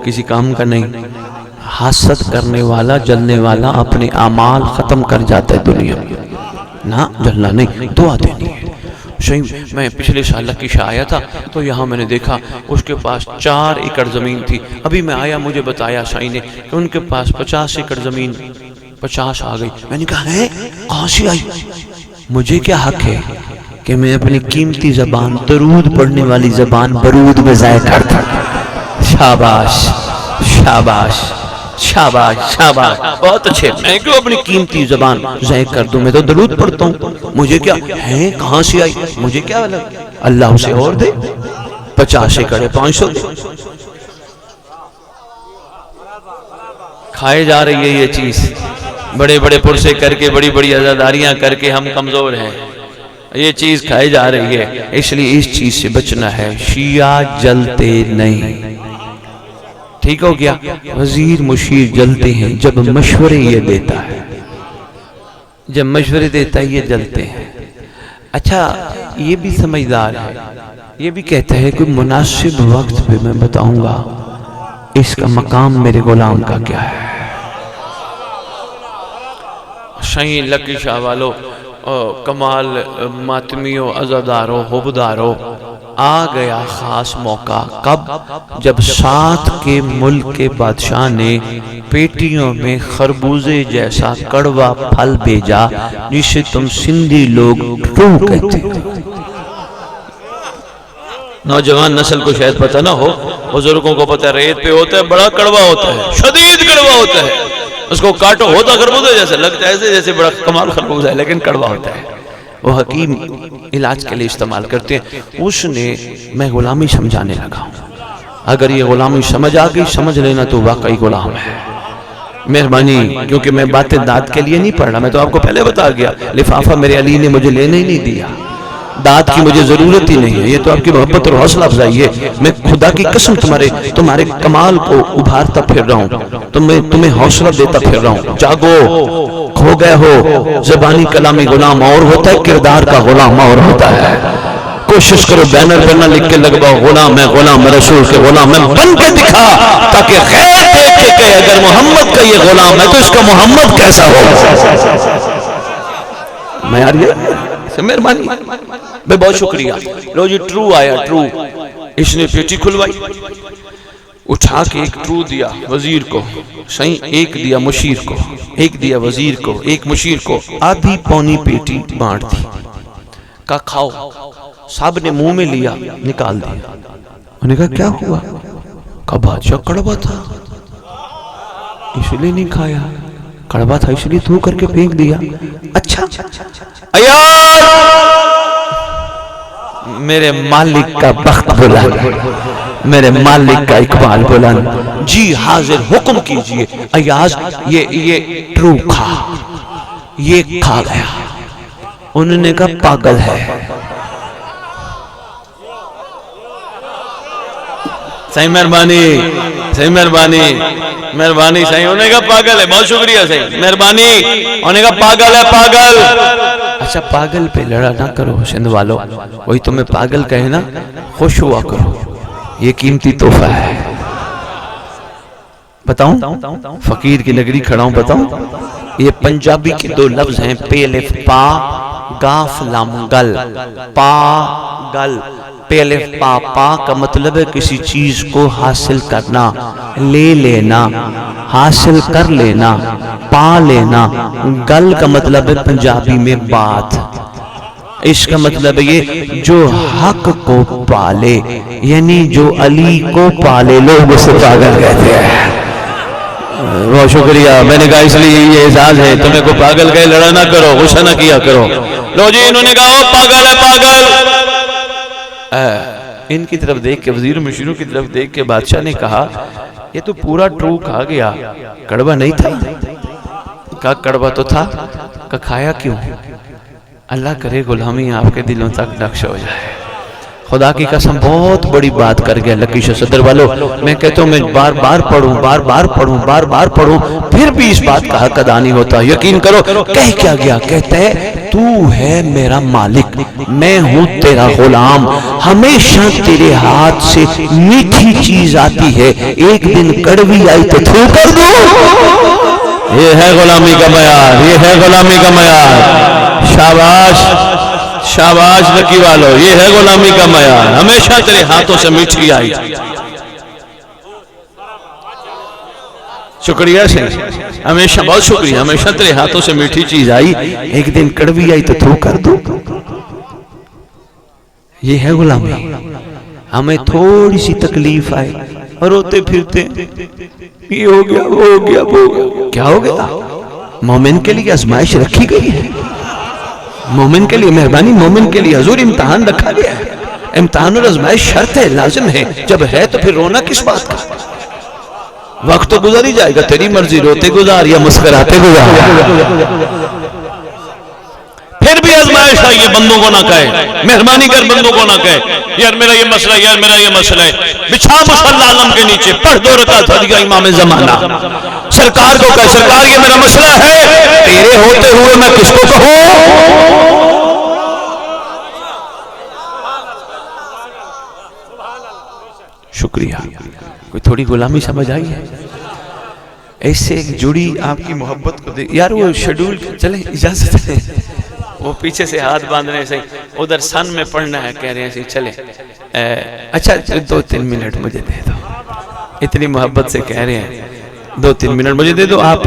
کسی کام کا نہیں، حسد کرنے والا، جلنے والا اپنے اعمال ختم کر جاتا ہے دنیا میں، نہ جلنا نہیں، دعا دینی ہے۔ میں پچھلے سال لکی شاہ آیا تھا تو یہاں میں نے دیکھا اس کے پاس 4 ایکڑ زمین تھی، ابھی میں آیا مجھے بتایا شاہی نے کہ ان کے پاس 50 ایکڑ زمین 50 آ گئی۔ میں نے کہا ہے کہاں سے آئی؟ مجھے کیا حق ہے کہ میں اپنی قیمتی زبان، درود پڑھنے والی زبان برود میں ضائع کرتا۔ شاباش شاباش شاباش شاباش، بہت اچھے، میں کیوں اپنی قیمتی زبان ضائع کر دوں؟ میں تو درود پڑھتا ہوں، مجھے کیا ہے کہاں سے آئی، مجھے کیا اللہ اسے اور دے، 50 ایکڑ 500 دے۔ کھائے جا رہی ہے یہ چیز، بڑے بڑے پرسے کر کے، بڑی بڑی عزاداریاں کر کے ہم کمزور ہیں، یہ چیز کھائی جا رہی ہے، اس لیے اس چیز سے بچنا ہے۔ شیعہ جلتے نہیں، ٹھیک ہو گیا؟ وزیر مشیر جلتے ہیں جب مشورے یہ دیتا ہے، جب مشورے دیتا ہے یہ جلتے ہیں۔ اچھا یہ بھی سمجھدار ہے، یہ بھی کہتا ہے کہ مناسب وقت پہ میں بتاؤں گا اس کا مقام میرے غلام کا کیا ہے۔ شاہین لکی شاہ والو، کمال ماتمیوں، عزاداروں، حبداروں، آ گیا خاص موقع۔ کب؟ جب 7 کے ملک کے بادشاہ نے پیٹیوں میں خربوزے جیسا کڑوا پھل بھیجا جسے تم سندھی لوگ ٹرو کہتے ہیں۔ نوجوان نسل کو شاید پتہ نہ ہو، بزرگوں کو پتہ ہے ریت پہ ہوتا ہے، بڑا کڑوا ہوتا ہے، شدید کڑوا ہوتا ہے، اس کو کاٹو ہوتا خربوزہ جیسا لگتا ہے، ایسے جیسے بڑا کمال خربوزہ ہے لیکن کڑوا ہوتا ہے۔ وہ حکیم علاج کے لیے استعمال کرتے ہیں۔ اس نے میں غلامی سمجھانے لگا ہوں، اگر یہ غلامی سمجھ آ گئی سمجھ لینا تو واقعی غلام ہے۔ مہربانی، کیونکہ میں باتیں داد کے لیے نہیں پڑھ رہا، میں تو آپ کو پہلے بتا گیا، لفافہ میرے علی نے مجھے لینے ہی نہیں دیا، داد کی مجھے ضرورت ہی نہیں ہے، یہ تو آپ کی محبت اور حوصلہ افزائی ہے۔ میں خدا کی قسم تمہارے کمال کو ابھارتا پھر رہا ہوں، تمہیں حوصلہ دیتا پھر رہا ہوں۔ جاگو، کھو گئے ہو، زبانی کلامی غلام اور ہوتا ہے، کردار کا غلام اور ہوتا ہے۔ کوشش کرو بینر پہ نہ لکھ کے لگواؤ غلام ہے، غلام رسول کے غلام ہے، بن کے دکھا تاکہ غیر دیکھ کے کہے اگر محمد کا یہ غلام ہے تو اس کا محمد کیسا ہوگا۔ میں یار یہ مہربانی، میں بہت شکریہ۔ لو جی ٹرو آیا، ٹرو، اس نے پیٹی کھلوائی، اٹھا کے ایک ٹرو دیا وزیر کو، صحیح، ایک دیا مشیر کو، ایک دیا وزیر کو، ایک مشیر کو، آدھی پونی پیٹی بانٹ دی، کہا کھاؤ۔ صاحب نے منہ میں لیا، نکال دیا۔ انہوں نے کہا کیا ہوا؟ کہا بادشاہ کڑوا تھا اس لیے نہیں کھایا، کڑوا تھا اس لیے تھو کر کے پھینک دیا۔ اچھا ایار میرے مالک کا بخت بلند، میرے مالک کا اقبال بلند، جی حاضر حکم کیجئے۔ ایاز یہ ٹرو کھا، یہ کھا گیا۔ انہوں نے کہا پاگل ہے۔ صحیح مہربانی، صحیح مہربانی، مہربانی صحیح، انہوں نے کہا پاگل ہے، بہت شکریہ صحیح مہربانی، انہوں نے کہا پاگل ہے، پاگل۔ اچھا پاگل پہ لڑا نہ کرو سندھ والو، وہی تمہیں پاگل کہے نا خوش ہوا کرو، یہ قیمتی تحفہ ہے۔ بتاؤں فقیر کی نگری کھڑا ہوں، بتاؤں یہ پنجابی کے 2 لفظ ہیں، پے الف پا گاف لام گل، پا گل، پے الف پا، پا کا مطلب ہے کسی چیز کو حاصل کرنا، لے لینا، حاصل کر لینا، پا لینا۔ گل کا مطلب ہے پنجابی میں بات، اس کا مطلب ہے یہ جو حق کو پالے، یعنی جو علی کو پالے، لوگ اسے پاگل کہتے ہیں۔ بہت شکریہ، میں نے کہا اس لیے یہ اعزاز ہے، تمہیں کو پاگل کہے لڑا نہ کرو، غصہ نہ کیا کرو۔ لو جی انہوں نے کہا وہ پاگل ہے، پاگل۔ ان کی طرف دیکھ کے، وزیر مشیروں کی طرف دیکھ کے بادشاہ نے کہا یہ تو پورا ٹرو کھا گیا، کڑوا نہیں تھا؟ کہا کڑوا تو تھا۔ کہ کھایا کیوں؟ اللہ کرے غلامی آپ کے دلوں تک نقش ہو جائے۔ خدا کی قسم بہت بڑی بات کر گیا لکیش صدر والو۔ میں کہتا ہوں میں بار بار پڑھوں پھر بھی اس بات کا حق ادا نہیں ہوتا۔ یقین کرو کہہ کیا گیا؟ کہتا ہے تو ہے میرا مالک، میں ہوں تیرا غلام، ہمیشہ تیرے ہاتھ سے میٹھی چیز آتی ہے، ایک دن کڑوی آئی تو تھو کر دو۔ یہ ہے غلامی کا معیار، یہ ہے غلامی کا معیار۔ شاباش شاباش لکی والو، یہ ہے غلامی کا معیار، ہمیشہ تیرے ہاتھوں سے میٹھی آئی۔ شکریہ سے ہمیشہ، بہت شکریہ، ہمیشہ تیرے ہاتھوں سے میٹھی چیز آئی، ایک دن کڑوی آئی تو تھو کر دو۔ یہ ہے غلامی۔ ہمیں تھوڑی سی تکلیف آئے اور روتے پھرتے یہ ہو گیا وہ ہو گیا وہ ہو گیا۔ کیا ہو گیا؟ مومن کے لیے آزمائش رکھی گئی ہے، مومن کے لیے مہربانی، مومن کے لیے حضور امتحان رکھا گیا ہے۔ امتحان اور آزمائش شرط ہے، لازم ہے، جب ہے تو پھر رونا کس بات کا؟ وقت تو گزر ہی جائے گا، تیری مرضی، روتے گزار یا مسکراتے گزار۔ پھر بھی آزمائش آئی ہے، بندوں کو نہ کہے، مہربانی کر بندوں کو نہ کہے یار میرا یہ مسئلہ ہے، یار میرا یہ مسئلہ ہے، بچھا مصلی عالم کے نیچے، پڑھ 2 رکعت حدیث امام زمانہ، سرکار کو کہے سرکار یہ میرا مسئلہ ہے، تیرے ہوتے ہوئے میں کس کو کہوں؟ شکریہ۔ کوئی تھوڑی غلامی سمجھ آئی ہے؟ ایسے جڑی آپ کی محبت کو دیکھ یار، وہ شیڈول چلیں اجازت ہے، وہ پیچھے سے ہاتھ باندھنے سے ادھر سن میں پڑھنا ہے، کہہ رہے ہیں چلیں اچھا 2-3 منٹ مجھے دے دو، اتنی محبت سے کہہ رہے ہیں 2-3 منٹ مجھے دے دو، آپ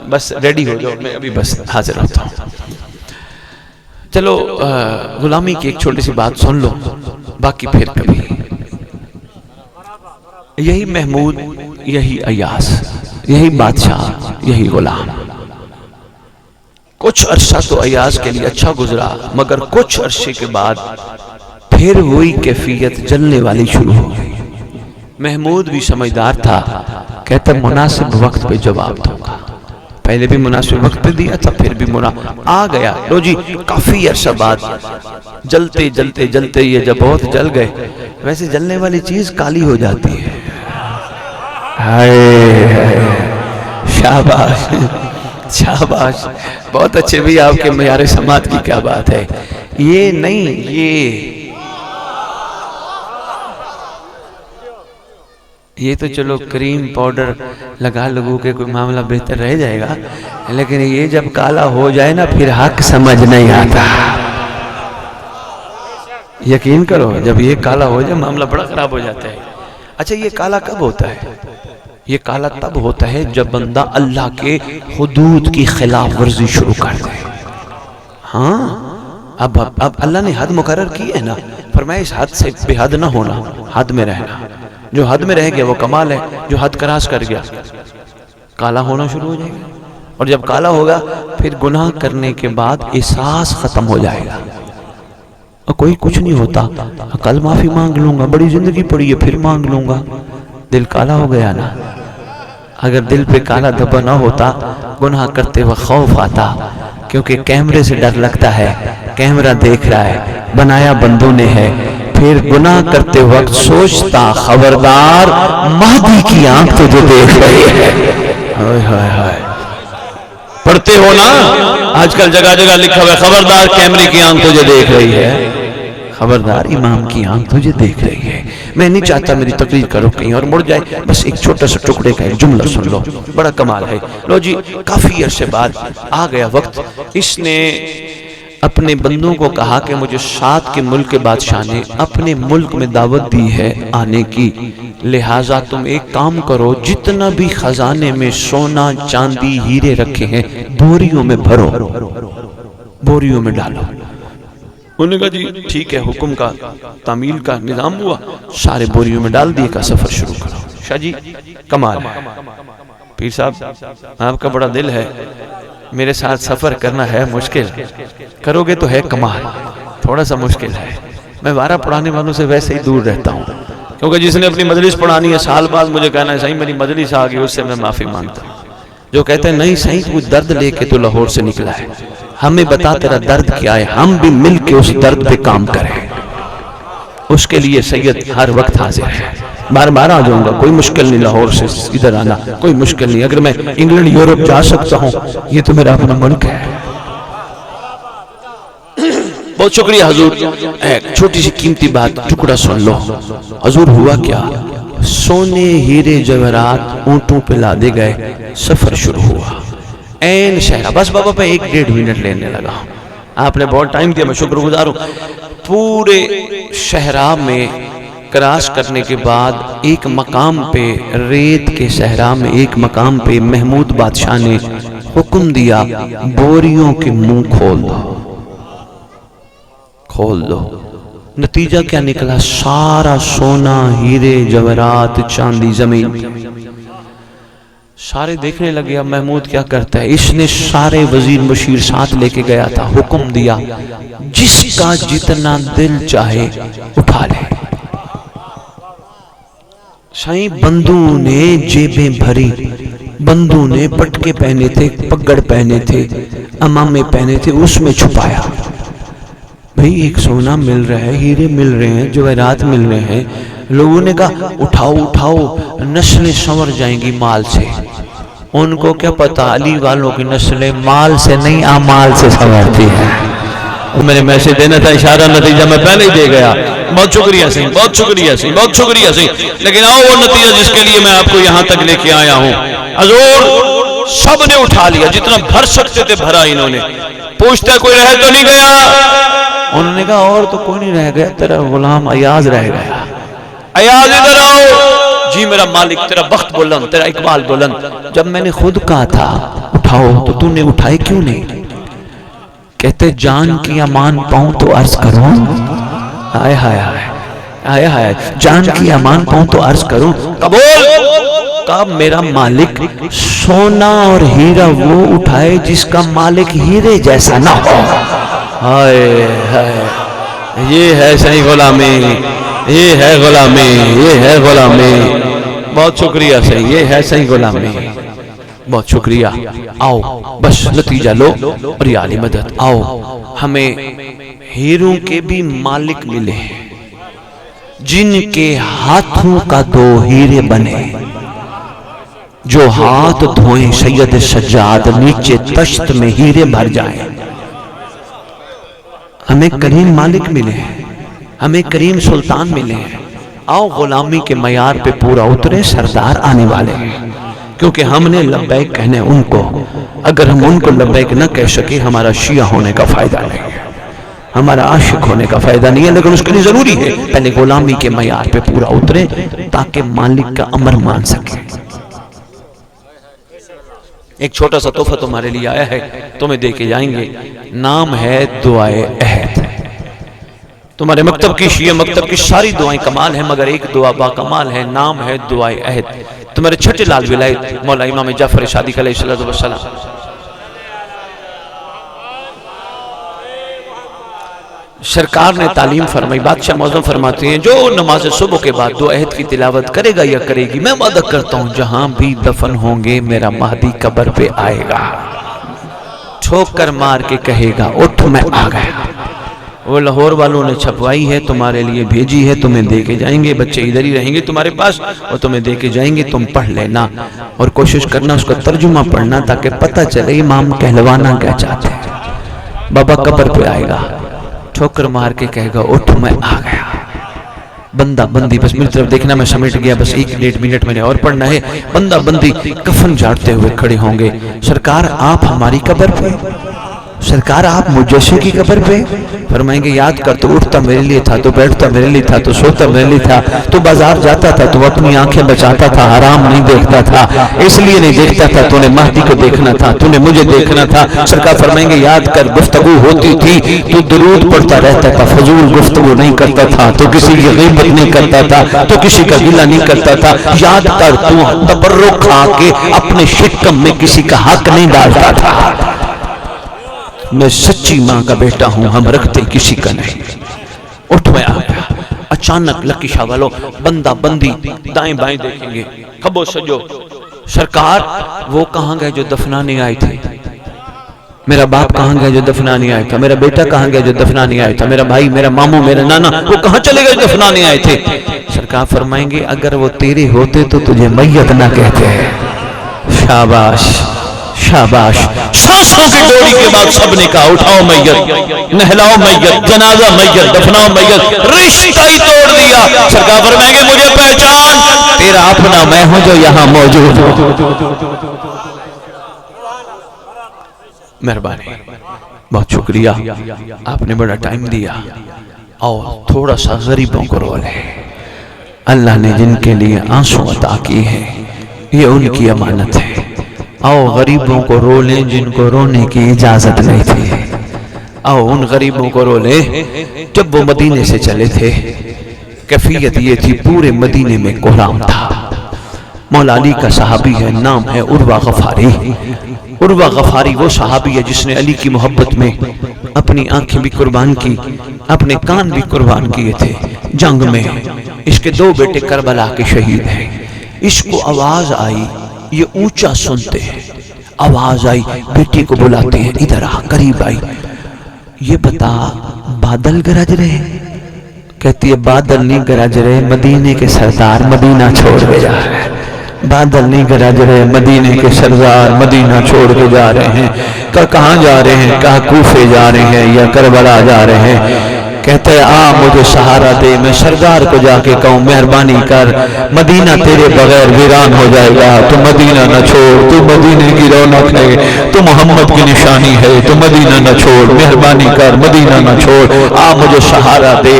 بس ریڈی ہو جاؤ، میں ابھی بس حاضر ہوتا ہوں۔ چلو غلامی کی ایک چھوٹی سی بات سن لو، باقی پھر کبھی۔ یہی محمود، یہی ایاس، یہی بادشاہ، یہی غلام۔ کچھ عرصہ تو ایاس کے لیے اچھا گزرا، مگر کچھ عرصے کے بعد پھر وہی کیفیت جلنے والی شروع ہو گئی۔ محمود بھی سمجھدار تھا، کہتا مناسب وقت پہ جواب دوں گا، پہلے بھی مناسب وقت پہ دیا تھا، پھر بھی آ گیا۔ لو جی کافی عرصہ بعد جلتے جلتے جلتے یہ جب بہت جل گئے، ویسے جلنے والی چیز کالی ہو جاتی ہے۔ شاباش شاباش، بہت اچھے بھی، آپ کے معیار سماعت کی کیا بات ہے۔ یہ نہیں، یہ تو چلو کریم پاؤڈر لگا لگو کے کوئی معاملہ بہتر رہ جائے گا، لیکن یہ جب کالا ہو جائے نا پھر حق سمجھ نہیں آتا۔ یقین کرو جب یہ کالا ہو جائے معاملہ بڑا خراب ہو جاتا ہے۔ اچھا یہ کالا کب ہوتا ہے؟ یہ کالا تب ہوتا ہے جب بندہ اللہ کے حدود کی خلاف ورزی شروع کر دے۔ ہاں اب اللہ نے حد مقرر کی ہے نا، فرمایا اس حد سے بے حد نہ ہونا، حد میں رہنا، جو حد میں رہ گیا وہ کمال ہے، جو حد کراس کر گیا کالا ہونا شروع ہو جائے گا، اور جب کالا ہوگا پھر گناہ کرنے کے بعد احساس ختم ہو جائے گا، اور کوئی کچھ نہیں ہوتا، کل معافی مانگ لوں گا، بڑی زندگی پڑی ہے پھر مانگ لوں گا، دل کالا ہو گیا نا۔ اگر دل پہ کالا دھبا نہ ہوتا گناہ کرتے وقت خوف آتا، کیونکہ کیمرے سے ڈر لگتا ہے، کیمرہ دیکھ رہا ہے، بنایا بندوں نے ہے، پھر گناہ کرتے وقت سوچتا خبردار مہدی کی آنکھ تجھے دیکھ رہی ہے۔ پڑھتے ہو نا آج کل جگہ جگہ لکھا ہوا ہے خبردار کیمرے کی آنکھ تجھے دیکھ رہی ہے، خبردار امام کی آنکھ تجھے دیکھ رہی ہے۔ میں نہیں چاہتا میری تقریر کرو کہیں اور مڑ جائے، بس ایک چھوٹا سا ٹکڑے کا ایک جملہ سن لو، بڑا کمال ہے۔ لو جی کافی عرصے بعد آ گیا وقت، اس نے اپنے بندوں کو کہا کہ مجھے 7 کے ملک کے بادشاہ نے اپنے ملک میں دعوت دی ہے آنے کی، لہٰذا تم ایک کام کرو، جتنا بھی خزانے میں سونا چاندی ہیرے رکھے ہیں بوریوں میں بھرو، بوریوں میں ڈالو۔ انہوں نے کہا جی ٹھیک ہے، حکم کا تعمیل کا نظام ہوا، سارے بوریوں میں ڈال دیے، کا سفر شروع کرو۔ شاہ جی کمال ہے، پیر صاحب آپ کا بڑا دل ہے، میرے ساتھ سفر کرنا ہے مشکل، کرو گے تو ہے کمال، تھوڑا سا مشکل ہے۔ میں وارہ پڑھانے والوں سے ویسے ہی دور رہتا ہوں، کیونکہ جس نے اپنی مجلس پڑھانی ہے سال بعد مجھے کہنا ہے صحیح میری مجلس آ گئی، اس سے میں معافی مانگتا ہوں۔ جو کہتے ہیں نہیں صحیح تو درد لے کے تو لاہور سے نکلا ہے، ہمیں بتا تیرا درد کیا ہے، ہم بھی مل کے اس درد پہ کام کریں۔ اس کے لیے سید ہر وقت حاضر ہے۔ بار بار آ جاؤں گا، کوئی مشکل نہیں، لاہور سے ادھر آنا کوئی مشکل نہیں، اگر میں انگلینڈ یورپ جا سکتا ہوں، یہ تو میرا اپنا ملک ہے۔ بہت شکریہ حضور، ایک چھوٹی سی قیمتی بات ٹکڑا سن لو۔ حضور ہوا کیا، سونے ہیرے جواہرات اونٹوں پہ لادے گئے، سفر شروع ہوا این شہرہ۔ بس بابا پہ 1-1.5 منٹ لینے لگا، آپ نے بہت ٹائم دیا، میں شکر گزار ہوں۔ پورے صحرا میں کراس کرنے کے بعد ایک مقام پہ، ریت کے صحرا میں ایک مقام پہ محمود بادشاہ نے حکم دیا بوریوں کے منہ کھول دو، کھول دو۔ نتیجہ کیا نکلا، سارا سونا ہیرے جواہرات چاندی زمین، سارے دیکھنے لگے اب محمود کیا کرتا ہے۔ اس نے سارے وزیر مشیر ساتھ لے کے گیا تھا، حکم دیا جس کا جتنا دل چاہے اٹھا لے۔ سائیں بندوں نے جیبیں بھری، بندوں نے پٹکے پہنے تھے، پگڑ پہنے تھے، امامے پہنے تھے، اس میں چھپایا۔ بھئی ایک سونا مل رہا ہے، ہیرے مل رہے ہیں، جواہرات مل رہے ہیں، لوگوں نے کہا اٹھاؤ اٹھاؤ، نسلیں سنور جائیں گی مال سے۔ ان کو کیا پتا علی والوں کی نسلیں مال سے نہیں اعمال سے سنورتی ہیں۔ میں نے میسج دینا تھا، اشارہ نتیجہ میں پہلے ہی دے گیا۔ بہت شکریہ سی، بہت شکریہ سی، بہت شکریہ سی۔ لیکن آؤ وہ نتیجہ جس کے لیے میں آپ کو یہاں تک لے کے آیا ہوں۔ حضور سب نے اٹھا لیا، جتنا بھر سکتے تھے بھرا انہوں نے۔ پوچھتا کوئی رہ تو نہیں گیا؟ انہوں نے کہا اور تو کوئی نہیں رہ گیا، تیرا غلام ایاز رہ گیا۔ ایاز ادھر آؤ۔ جی میرا مالک، تیرا بخت بلند، تیرا اقبال بلند۔ جب میں نے خود کہا تھا اٹھاؤ تو نے اٹھائے کیوں نہیں؟ کہتے جان کی امان پاؤں تو عرض کروں، آئے ہائے آئے ہائے، جان کی امان پاؤں تو عرض کروں، قبول۔ کہا میرا مالک سونا اور ہیرا وہ اٹھائے جس کا مالک ہیرے جیسا نہ ہو۔ ہائے ہائے، یہ ہے صحیح غلامی، یہ ہے غلامی، یہ ہے غلامی۔ بہت شکریہ صحیح، یہ ہے صحیح غلامی۔ بہت شکریہ۔ آؤ بس نتیجہ لو اور یا علی مدد۔ آؤ ہمیں ہیروں کے بھی مالک ملے جن کے ہاتھوں کا 2 ہیرے بنے، جو ہاتھ دھوئیں سید سجاد نیچے تشت میں ہیرے بھر جائیں۔ ہمیں کریم مالک ملے ہیں، ہمیں کریم سلطان ملے ہیں۔ آؤ غلامی کے معیار پہ پورا اترے، سردار آنے والے ہیں۔ کیونکہ ہم نے لبیک کہنے ان کو، اگر ہم ان کو لبیک نہ کہہ سکے ہمارا شیعہ ہونے کا فائدہ نہیں ہے، ہمارا عاشق ہونے کا فائدہ نہیں ہے۔ لیکن اس کے لیے ضروری ہے پہلے غلامی کے معیار پہ پورا اترے تاکہ مالک کا امر مان سکے۔ ایک چھوٹا سا تحفہ تمہارے لیے آیا ہے، تمہیں دے کے جائیں گے، نام ہے دعائے عہد۔ تمہارے مکتب کی، شیعہ مکتب کی ساری دعائیں کمال ہیں، مگر ایک دعا با کمال ہے، نام ہے دعائے عہد۔ تمہارے چھٹے لال ولایت مولا امام جعفر صادق علیہ السلام۔ سرکار نے تعلیم فرمائی، بادشاہ معظم فرماتے ہیں جو نماز صبح کے بعد 2 عہد کی تلاوت کرے گا یا کرے گی، میں وعدہ کرتا ہوں جہاں بھی دفن ہوں گے میرا مہدی قبر پہ آئے گا، ٹھوکر مار کے کہے گا اٹھ میں آ گیا۔ وہ لاہور والوں نے چھپوائی ہے، تمہارے لیے بھیجی ہے، تمہیں دے کے جائیں گے، بچے ادھر ہی رہیں گے تمہارے پاس، اور تمہیں دے کے جائیں گے، تم پڑھ لینا اور کوشش کرنا اس کا ترجمہ پڑھنا تاکہ پتہ چلے امام کہلوانا کیا چاہتے ہیں۔ بابا قبر پہ آئے گا، ٹھوکر مار کے کہے گا اٹھ میں آ گیا۔ بندہ بندی، بس میری طرف دیکھنا، میں سمیٹ گیا، بس 1-1.5 منٹ میں نے اور پڑھنا ہے۔ بندہ بندی کفن جھاڑتے ہوئے کھڑے ہوں گے، سرکار آپ ہماری قبر پہ، سرکار آپ مجسے کی قبر پہ؟ فرمائیں گے یاد کر، تو اٹھتا میرے لیے تھا، تو بیٹھتا میرے لیے تھا، تو سوتا میرے لیے تھا، تو بازار جاتا تھا تو اپنی آنکھیں بچاتا تھا، حرام نہیں دیکھتا تھا، اس لیے نہیں دیکھتا تھا، تو نے مہدی کو دیکھنا تھا، تو نے مجھے دیکھنا تھا۔ سرکار فرمائیں گے یاد کر، گفتگو ہوتی تھی تو درود پڑھتا رہتا تھا، فضول گفتگو نہیں کرتا تھا، تو کسی کی غیبت نہیں کرتا تھا، تو کسی کا گلہ نہیں کرتا تھا۔ یاد کر، تو تبرک کھا کے اپنے شکم میں کسی کا حق نہیں ڈالتا تھا۔ میں سچی ماں کا بیٹا ہوں، ہم رکھتے کسی کا نہیں۔ اٹھ میں آ گیا۔ اچانک لکی شاہ والوں، بندہ بندی دائیں بائیں دیکھیں گے، کھبو سجو سرکار وہ کہاں گئے جو دفنانے آئے تھے؟ میرا باپ کہاں گیا جو دفنانے آیا تھا؟ میرا بیٹا کہاں گیا جو دفنانے آیا تھا؟ میرا بھائی، میرا ماموں، میرا نانا، وہ کہاں چلے گئے جو دفنانے آئے تھے؟ سرکار فرمائیں گے اگر وہ تیرے ہوتے تو تجھے میت نہ کہتے ہیں۔ شاباش شاباش۔ سانسوں کی ڈوری کے بعد سب نے کہا اٹھاؤ میت، نہلاؤ میت، جنازہ میت، دفناؤ میت، رشتہ ہی توڑ دیا۔ سرکار فرمائیں گے مجھے پہچان، تیرا اپنا میں ہوں جو یہاں موجود ہوں۔ مہربانی، بہت شکریہ، آپ نے بڑا ٹائم دیا۔ اور تھوڑا سا غریبوں کو رو لے، اللہ نے جن کے لیے آنسو عطا کی ہے یہ ان کی امانت ہے۔ آؤ غریبوں کو رو لیں جن کو رونے کی اجازت نہیں تھی۔ آؤ ان غریبوں کو رو لیں۔ جب وہ مدینے سے چلے تھے کیفیت یہ تھی، پورے مدینے میں کوہرام تھا۔ مولا علی کا صحابی ہے، نام ہے عروہ غفاری۔ عروہ غفاری وہ صحابی ہے جس نے علی کی محبت میں اپنی آنکھیں بھی قربان کی، اپنے کان بھی قربان کیے تھے۔ جنگ میں اس کے 2 بیٹے کربلا کے شہید ہیں۔ اس کو آواز آئی، یہ اونچا سنتے ہیں، آواز آئی، بیٹی کو بلاتے ہیں، ادھر آ، قریب آئی، یہ بتا بادل گرج رہے؟ کہتی ہے بادل نہیں گرج رہے، مدینے کے سردار مدینہ چھوڑ کے جا رہے ہیں۔ بادل نہیں گرج رہے، مدینے کے سردار مدینہ چھوڑ کے جا رہے ہیں۔ کہاں جا رہے ہیں؟ کہا کوفے جا رہے ہیں یا کربلا جا رہے ہیں۔ کہتے ہیں آ مجھے سہارا دے، میں سردار کو جا کے کہوں مہربانی کر، مدینہ تیرے بغیر ویران ہو جائے گا، تو مدینہ نہ چھوڑ، تو مدینے کی رونق ہے، تو محمد کی نشانی ہے، تو مدینہ نہ چھوڑ، مہربانی کر مدینہ نہ چھوڑ، آ مجھے سہارا دے۔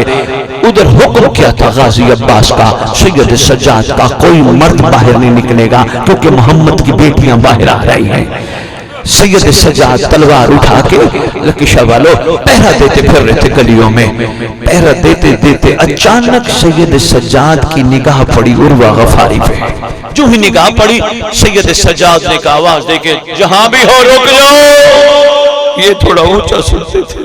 ادھر حکم کیا تھا غازی عباس کا، سید سجاد کا، کوئی مرد باہر نہیں نکلے گا کیونکہ محمد کی بیٹیاں باہر آ رہی ہیں۔ سید سجاد تلوار اٹھا کے لکشہ والوں پہرہ دیتے پھر رہے تھے گلیوں میں۔ پہرہ دیتے دیتے اچانک سید سجاد کی نگاہ پڑی عروہ غفاری پہ۔ جو ہی نگاہ پڑی سید سجاد نے کہا آواز دے کے جہاں بھی ہو رک جاؤ۔ یہ تھوڑا اونچا سنتے تھے،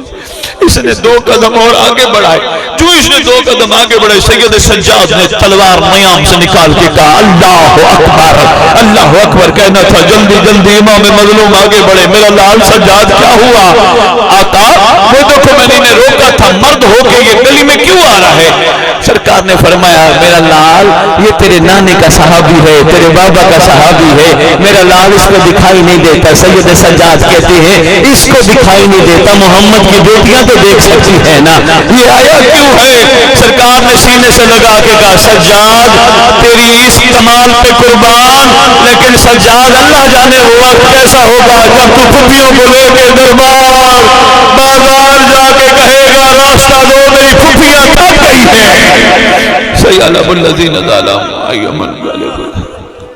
اس نے 2 قدم اور آگے بڑھائے۔ جو اس نے 2 قدم آگے بڑھائے سید سجاد نے تلوار نیام سے نکال کے کہا اللہ اکبر، اللہ اکبر کہنا تھا۔ جلدی جلدی امام مظلوم آگے بڑھے، میرا لال سجاد کیا ہوا؟ آقا وہ دیکھو میں نے روکا تھا، مرد ہو کے یہ گلی میں کیوں آ رہا ہے؟ سرکار نے فرمایا میرا لال یہ تیرے نانے کا صحابی ہے، تیرے بابا کا صحابی ہے، میرا لال اس کو دکھائی نہیں دیتا۔ سید سجاد کہتے ہیں اس کو دکھائی نہیں دیتا، محمد کی بیٹیاں تو دیکھ سکتی ہے نا، یہ آیا کیوں ہے؟ سرکار نے سینے سے لگا کے کہا سجاد تیری اس کمال پہ قربان، لیکن سجاد اللہ جانے ہوا کیسا ہوگا جب تو پھپھیوں کو لے کے دربار بازار جا کے کہے گا راستہ دو میری پھپھیاں تھک گئی ہیں۔ سیالب الذین ظلموا ایمن غالب